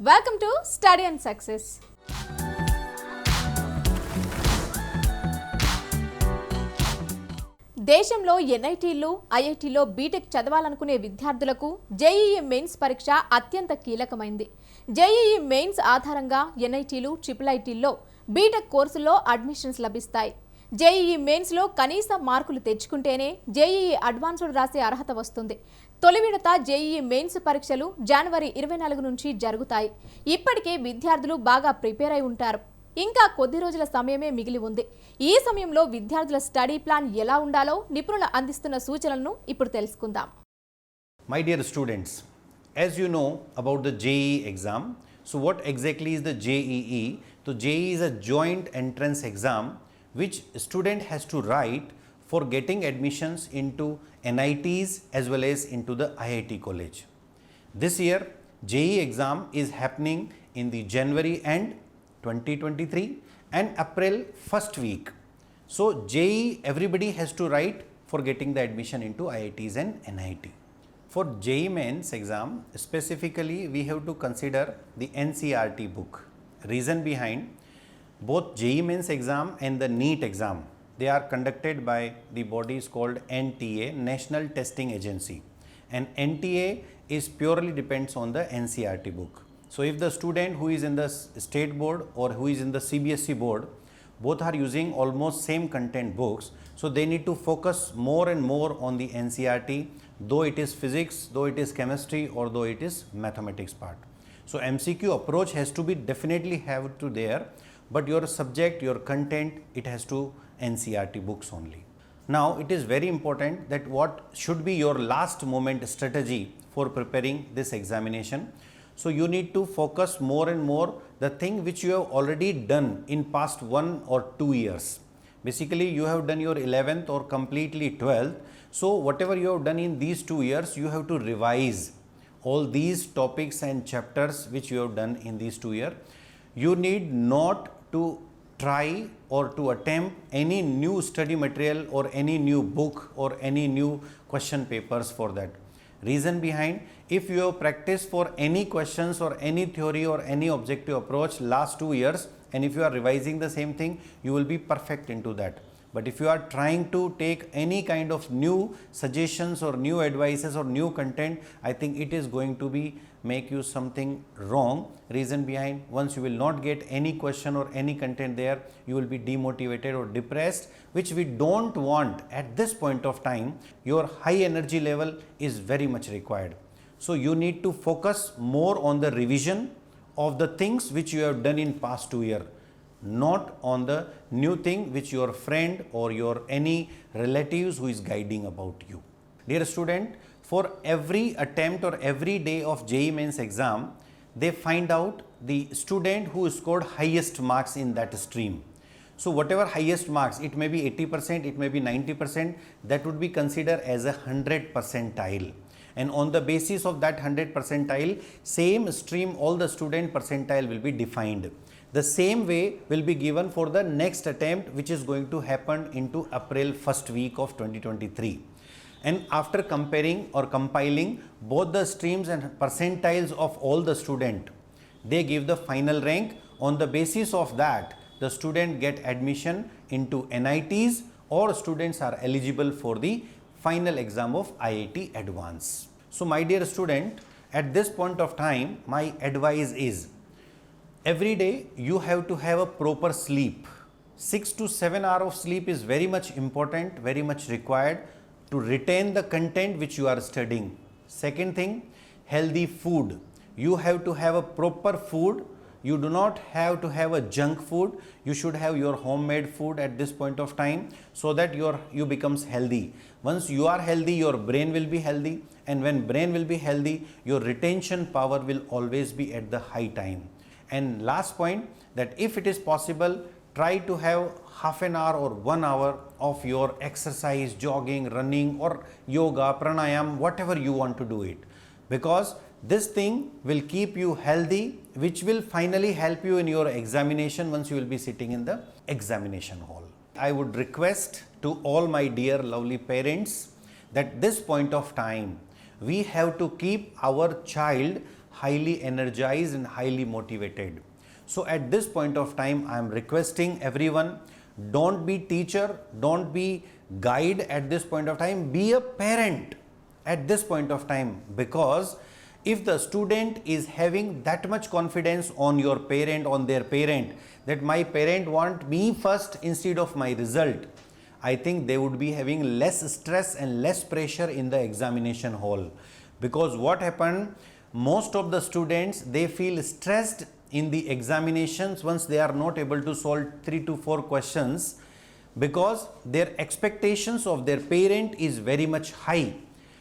Welcome to Study and Success. దేశంలో ఎన్ఐటీలు ఐఐటీలో BTech చదవాలనుకునే విద్యార్థులకు జేఈఈ మెయిన్స్ పరీక్ష అత్యంత కీలకమైంది. జేఈఈ మెయిన్స్ ఆధారంగా ఎన్ఐటీలు ట్రిపుల్ బీటెక్ కోర్సుల్లో అడ్మిషన్స్ లభిస్తాయి. జేఈఈ మెయిన్స్లో కనీస మార్కులు తెచ్చుకుంటేనే జేఈఈ అడ్వాన్స్డ్ రాసే అర్హత వస్తుంది. తొలి విడత జేఈఈ మెయిన్స్ పరీక్షలు జనవరి 24 నుంచి జరుగుతాయి. ఇప్పటికే విద్యార్థులు బాగా ప్రిపేర్ అయి ఉంటారు. ఇంకా కొద్ది రోజుల సమయమే మిగిలి ఉంది. ఈ సమయంలో విద్యార్థుల స్టడీ ప్లాన్ ఎలా ఉండాలో నిపుణులు అందిస్తున్న సూచనలను ఇప్పుడు తెలుసుకుందాం. My dear students, as you know about the JEE exam, so what exactly is the JEE? So JEE is a joint entrance exam which student has to write for getting admissions into NITs as well as into the IIT college. This year JEE exam is happening in the January end 2023 and April first week. So JEE everybody has to write for getting the admission into IITs and NIT. For JEE mains exam specifically we have to consider the NCERT book. Reason behind, both JEE mains exam and the NEET exam, they are conducted by the bodies called NTA, National Testing Agency, and NTA is purely depends on the NCERT book. So if the student who is in the state board or who is in the CBSE board, both are using almost same content books, so they need to focus more and more on the NCERT, though it is physics, though it is chemistry, or though it is mathematics part. So MCQ approach has to be definitely have to there, but your subject, your content, it has to NCERT books only. Now it is very important that what should be your last moment strategy for preparing this examination. So you need to focus more and more the thing which you have already done in past 1 or 2 years. Basically you have done your 11th or completely 12th. So whatever you have done in these 2 years, you have to revise all these topics and chapters which you have done in these 2 years. You need not to try or to attempt any new study material or any new book or any new question papers for that. Reason behind, if you have practiced for any questions or any theory or any objective approach last 2 years, and if you are revising the same thing, you will be perfect into that. But if you are trying to take any kind of new suggestions or new advices or new content, I think it is going to be make you something wrong. Reason behind, once you will not get any question or any content there, you will be demotivated or depressed, which we don't want at this point of time. Your high energy level is very much required. So you need to focus more on the revision of the things which you have done in past 2 years, not on the new thing which your friend or your any relatives who is guiding about you. Dear student, for every attempt or every day of JEE mains exam, they find out the student who scored highest marks in that stream. So whatever highest marks, it may be 80%, it may be 90%, that would be considered as a 100 percentile. And on the basis of that 100 percentile, same stream all the student percentile will be defined. The same way will be given for the next attempt which is going to happen into April first week of 2023. And after comparing or compiling both the streams and percentiles of all the student, they give the final rank. On the basis of that, the student get admission into NITs or students are eligible for the final exam of IIT Advance. So my dear student, at this point of time, my advice is, every day you have to have a proper sleep. 6 to 7 hours of sleep is very much important, very much required to retain the content which you are studying. Second thing, healthy food. You have to have a proper food. You do not have to have a junk food. You should have your homemade food at this point of time, so that you becomes healthy. Once you are healthy, your brain will be healthy, and when brain will be healthy, your retention power will always be at the high time. And last point, that if it is possible, try to have half an hour or 1 hour of your exercise, jogging, running, or yoga, pranayam, whatever you want to do it, because this thing will keep you healthy, which will finally help you in your examination once you will be sitting in the examination hall. I would request to all my dear lovely parents that this point of time we have to keep our child highly energized and highly motivated. So at this point of time, I am requesting everyone, don't be teacher, don't be guide at this point of time, be a parent at this point of time, because if the student is having that much confidence on your parent, on their parent, that my parent want me first instead of my result, I think they would be having less stress and less pressure in the examination hall. Because what happened, most of the students, they feel stressed in the examinations once they are not able to solve 3 to 4 questions, because their expectations of their parent is very much high.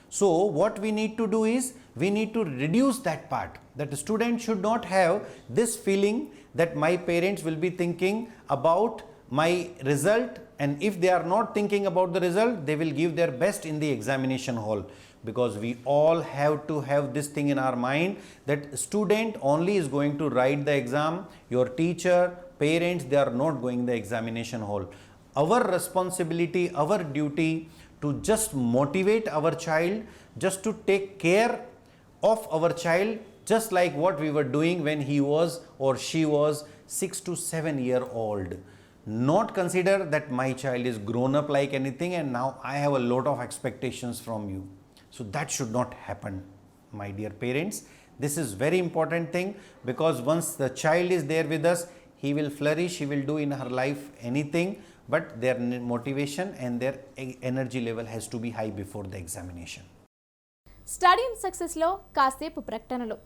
So what we need to do is, we need to reduce that part, that the student should not have this feeling that my parents will be thinking about my result, and if they are not thinking about the result, they will give their best in the examination hall. Because we all have to have this thing in our mind, that student only is going to write the exam, your teacher, parents, they are not going the examination hall. Our responsibility, our duty to just motivate our child, just to take care of our child, just like what we were doing when he was or she was 6 to 7 year old. Not consider that my child is grown up like anything and now I have a lot of expectations from you. So that should not happen, my dear parents. This is very important thing, because once the child is there with us, he will flourish, he will do in her life anything, but their motivation and their energy level has to be high before the examination. Study in సక్సెస్లో కాసేపు ప్రకటనలు.